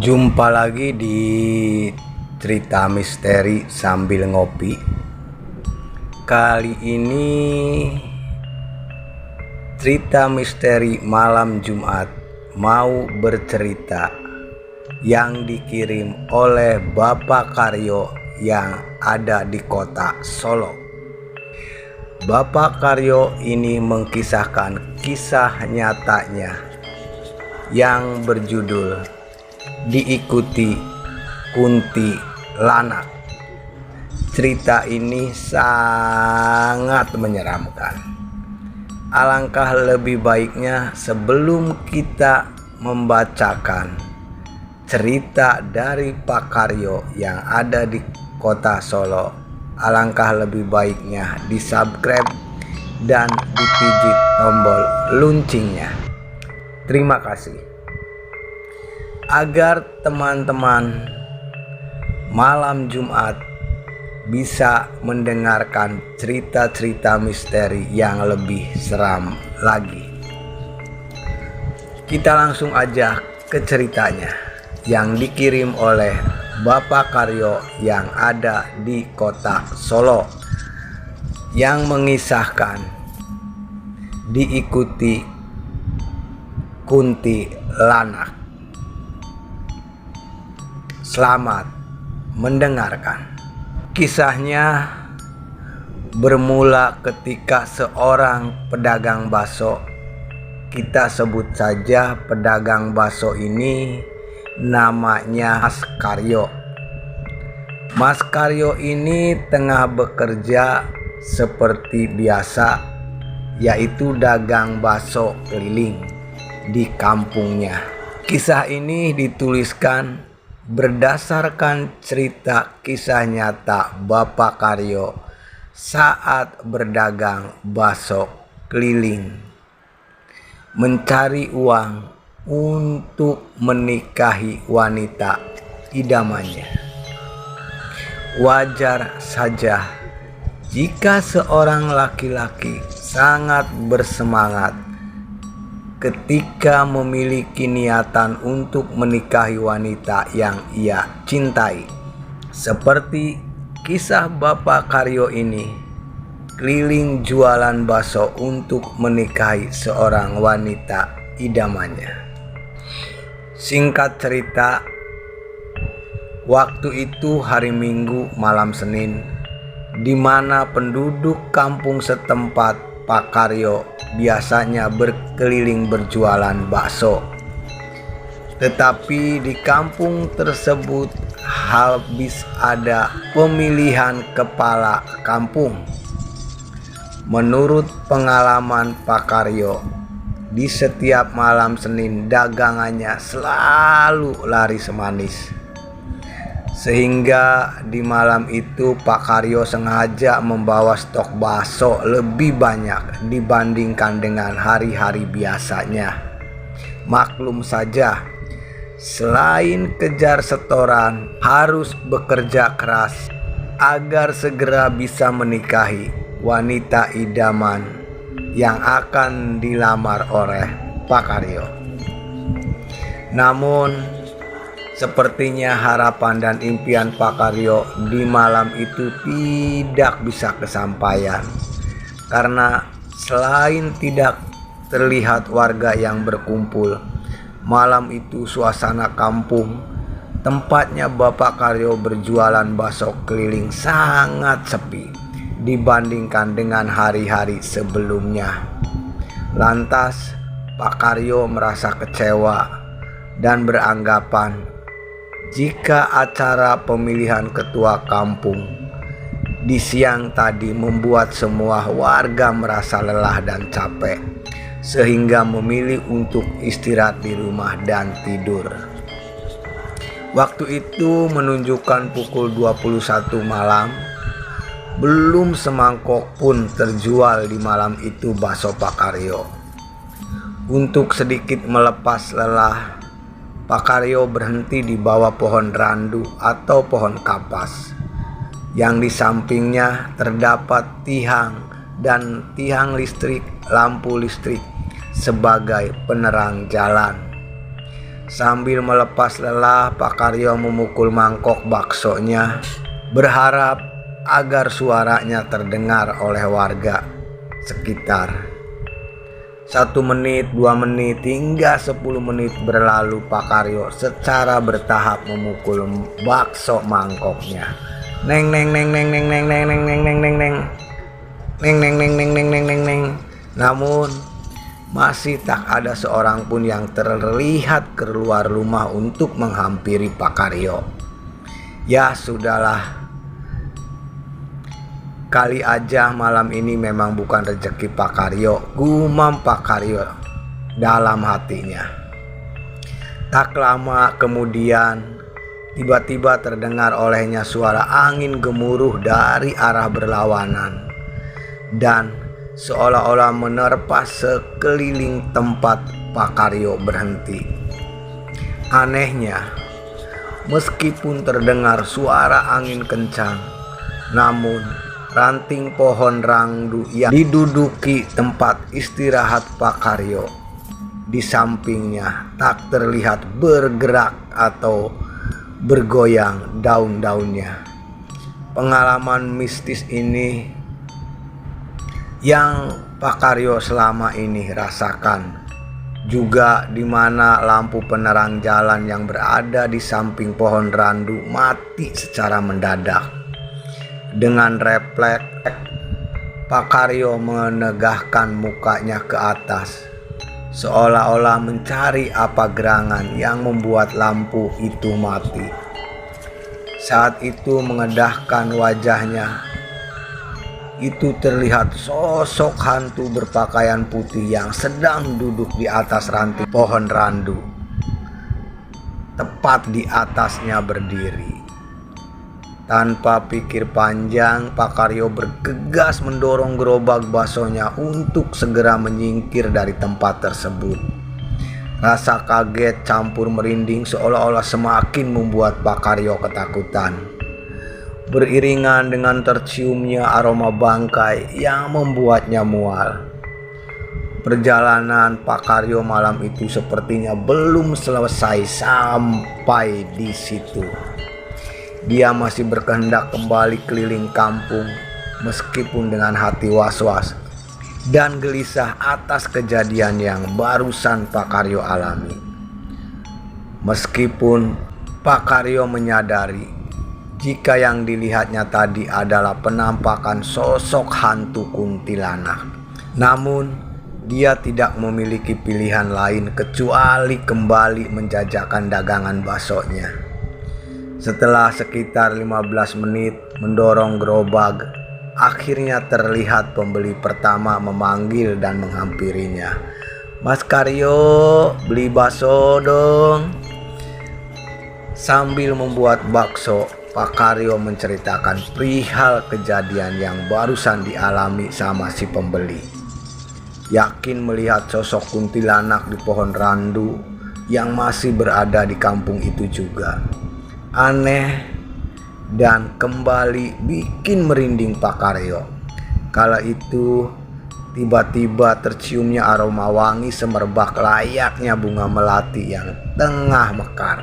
Jumpa lagi di cerita misteri sambil ngopi. Kali ini cerita misteri malam Jumat mau bercerita yang dikirim oleh Bapak Karyo yang ada di kota Solo. Bapak Karyo ini mengkisahkan kisah nyatanya yang berjudul Diikuti Kunti Lanak. Cerita ini sangat menyeramkan. Alangkah lebih baiknya sebelum kita membacakan cerita dari Pak Karyo yang ada di kota Solo, alangkah lebih baiknya di-subscribe dan dipijit tombol loncengnya. Terima kasih. Agar teman-teman malam Jumat bisa mendengarkan cerita-cerita misteri yang lebih seram lagi. Kita langsung aja ke ceritanya yang dikirim oleh Bapak Karyo yang ada di kota Solo, yang mengisahkan Diikuti Kunti Lanak. Selamat mendengarkan. Kisahnya bermula ketika seorang pedagang bakso, kita sebut saja pedagang bakso ini namanya Mas Karyo. Mas Karyo ini tengah bekerja seperti biasa, yaitu dagang bakso keliling di kampungnya. Kisah ini dituliskan berdasarkan cerita kisah nyata Bapak Karyo saat berdagang bakso keliling, mencari uang untuk menikahi wanita idamannya. Wajar saja jika seorang laki-laki sangat bersemangat ketika memiliki niatan untuk menikahi wanita yang ia cintai. Seperti kisah Bapak Karyo ini, keliling jualan bakso untuk menikahi seorang wanita idamannya. Singkat cerita, waktu itu hari Minggu malam Senin, di mana penduduk kampung setempat Pak Karyo biasanya berkeliling berjualan bakso. Tetapi di kampung tersebut habis ada pemilihan kepala kampung. Menurut pengalaman Pak Karyo, di setiap malam Senin dagangannya selalu laris manis. Sehingga di malam itu Pak Karyo sengaja membawa stok bakso lebih banyak dibandingkan dengan hari-hari biasanya. Maklum saja, selain kejar setoran, harus bekerja keras agar segera bisa menikahi wanita idaman yang akan dilamar oleh Pak Karyo. Namun sepertinya harapan dan impian Pak Karyo di malam itu tidak bisa kesampaian, karena selain tidak terlihat warga yang berkumpul, malam itu suasana kampung tempatnya Bapak Karyo berjualan bakso keliling sangat sepi dibandingkan dengan hari-hari sebelumnya. Lantas Pak Karyo merasa kecewa dan beranggapan jika acara pemilihan ketua kampung di siang tadi membuat semua warga merasa lelah dan capek, sehingga memilih untuk istirahat di rumah dan tidur. Waktu itu menunjukkan pukul 21 malam. Belum semangkok pun terjual di malam itu bakso Pak Karyo. Untuk sedikit melepas lelah, Pak Karyo berhenti di bawah pohon randu atau pohon kapas, yang di sampingnya terdapat tiang dan tiang listrik, lampu listrik sebagai penerang jalan. Sambil melepas lelah, Pak Karyo memukul mangkok baksonya, berharap agar suaranya terdengar oleh warga sekitar. 1 menit, 2 menit, hingga 10 menit berlalu. Pak Karyo secara bertahap memukul bakso mangkoknya. Neng neng neng neng neng neng neng neng neng neng neng neng neng neng neng neng neng neng neng neng. Namun masih tak ada seorang pun yang terlihat keluar rumah untuk menghampiri Pak Karyo. Ya sudahlah, kali aja malam ini memang bukan rezeki Pak Karyo, gumam Pak Karyo dalam hatinya. Tak lama kemudian tiba-tiba terdengar olehnya suara angin gemuruh dari arah berlawanan dan seolah-olah menerpa sekeliling tempat Pak Karyo berhenti. Anehnya, meskipun terdengar suara angin kencang, namun ranting pohon rangdu yang diduduki tempat istirahat Pak Karyo di sampingnya tak terlihat bergerak atau bergoyang daun-daunnya. Pengalaman mistis ini yang Pak Karyo selama ini rasakan, juga di mana lampu penerang jalan yang berada di samping pohon randu mati secara mendadak. Dengan refleks, Pak Karyo menegakkan mukanya ke atas, seolah-olah mencari apa gerangan yang membuat lampu itu mati. Saat itu mengendahkan wajahnya, itu terlihat sosok hantu berpakaian putih yang sedang duduk di atas ranting pohon randu. Tepat di atasnya berdiri. Tanpa pikir panjang, Pak Karyo bergegas mendorong gerobak baksonya untuk segera menyingkir dari tempat tersebut. Rasa kaget campur merinding seolah-olah semakin membuat Pak Karyo ketakutan. Beriringan dengan terciumnya aroma bangkai yang membuatnya mual. Perjalanan Pak Karyo malam itu sepertinya belum selesai sampai di situ. Dia masih berkehendak kembali keliling kampung meskipun dengan hati was-was dan gelisah atas kejadian yang barusan Pak Karyo alami. Meskipun Pak Karyo menyadari jika yang dilihatnya tadi adalah penampakan sosok hantu kuntilanak, namun dia tidak memiliki pilihan lain kecuali kembali menjajakan dagangan baksonya. Setelah sekitar 15 menit mendorong gerobak, akhirnya terlihat pembeli pertama memanggil dan menghampirinya. "Mas Karyo, beli bakso dong." Sambil membuat bakso, Pak Karyo menceritakan perihal kejadian yang barusan dialami sama si pembeli. Yakin melihat sosok kuntilanak di pohon randu yang masih berada di kampung itu juga. Aneh dan kembali bikin merinding Pak Karyo. Kala itu tiba-tiba terciumnya aroma wangi semerbak layaknya bunga melati yang tengah mekar.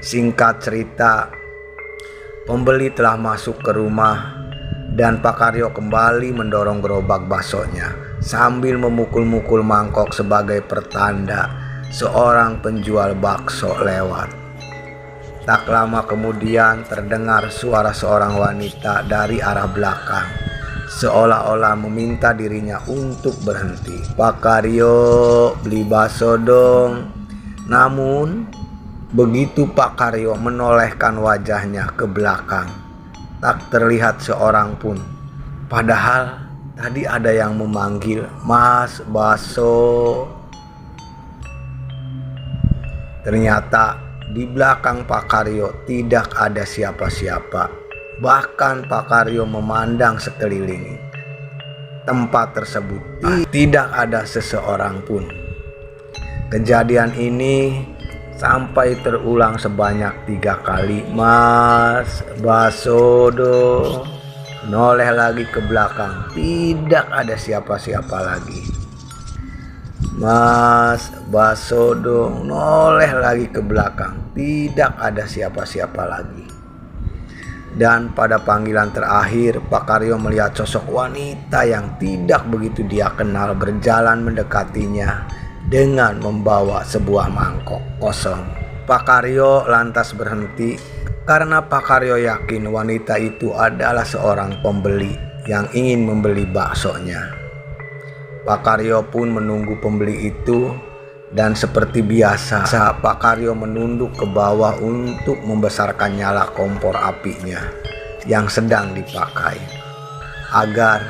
Singkat cerita, pembeli telah masuk ke rumah dan Pak Karyo kembali mendorong gerobak baksonya sambil memukul-mukul mangkok sebagai pertanda seorang penjual bakso lewat. Tak lama kemudian terdengar suara seorang wanita dari arah belakang, seolah-olah meminta dirinya untuk berhenti. "Pak Karyo, beli bakso dong." Namun begitu Pak Karyo menolehkan wajahnya ke belakang, tak terlihat seorang pun. Padahal tadi ada yang memanggil, "Mas, bakso." Ternyata di belakang Pak Karyo tidak ada siapa-siapa. Bahkan Pak Karyo memandang sekeliling tempat tersebut, tidak ada seseorang pun. Kejadian ini sampai terulang sebanyak 3 kali. "Mas, bakso dong." Noleh lagi ke belakang, tidak ada siapa-siapa lagi. Mas Basodo noleh lagi ke belakang. Tidak ada siapa-siapa lagi. Dan pada panggilan terakhir, Pak Karyo melihat sosok wanita yang tidak begitu dia kenal berjalan mendekatinya dengan membawa sebuah mangkok kosong. Pak Karyo lantas berhenti karena Pak Karyo yakin wanita itu adalah seorang pembeli yang ingin membeli baksonya. Pak Karyo pun menunggu pembeli itu, dan seperti biasa Pak Karyo menunduk ke bawah untuk membesarkan nyala kompor apinya yang sedang dipakai agar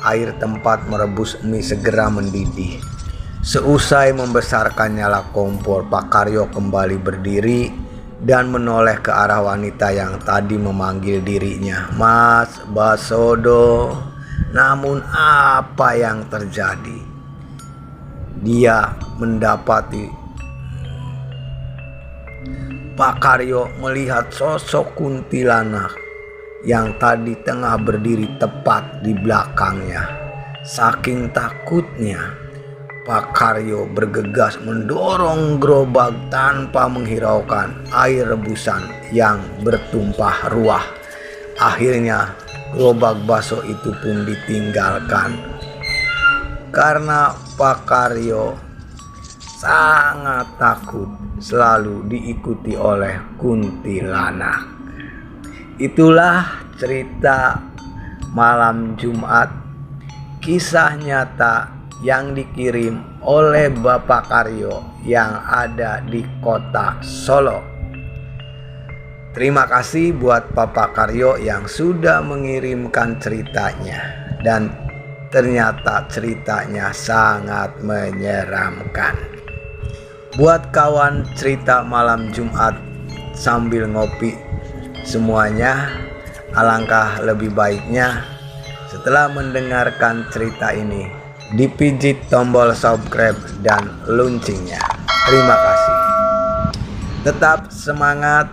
air tempat merebus mie segera mendidih. Seusai membesarkan nyala kompor, Pak Karyo kembali berdiri dan menoleh ke arah wanita yang tadi memanggil dirinya, Mas Basodo. Namun apa yang terjadi? Dia mendapati Pak Karyo melihat sosok kuntilanak yang tadi tengah berdiri tepat di belakangnya. Saking takutnya, Pak Karyo bergegas mendorong gerobak tanpa menghiraukan air rebusan yang bertumpah ruah. Akhirnya gerobak bakso itu pun ditinggalkan karena Pak Karyo sangat takut selalu diikuti oleh kuntilanak. Itulah cerita malam Jumat, kisah nyata yang dikirim oleh Bapak Karyo yang ada di kota Solo. Terima kasih buat Bapak Karyo yang sudah mengirimkan ceritanya, dan ternyata ceritanya sangat menyeramkan. Buat kawan cerita malam Jumat sambil ngopi semuanya, alangkah lebih baiknya setelah mendengarkan cerita ini dipijit tombol subscribe dan loncengnya. Terima kasih. Tetap semangat,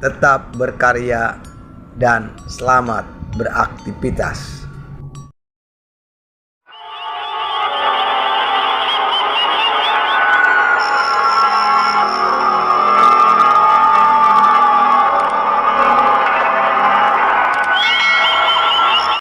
tetap berkarya, dan selamat beraktivitas.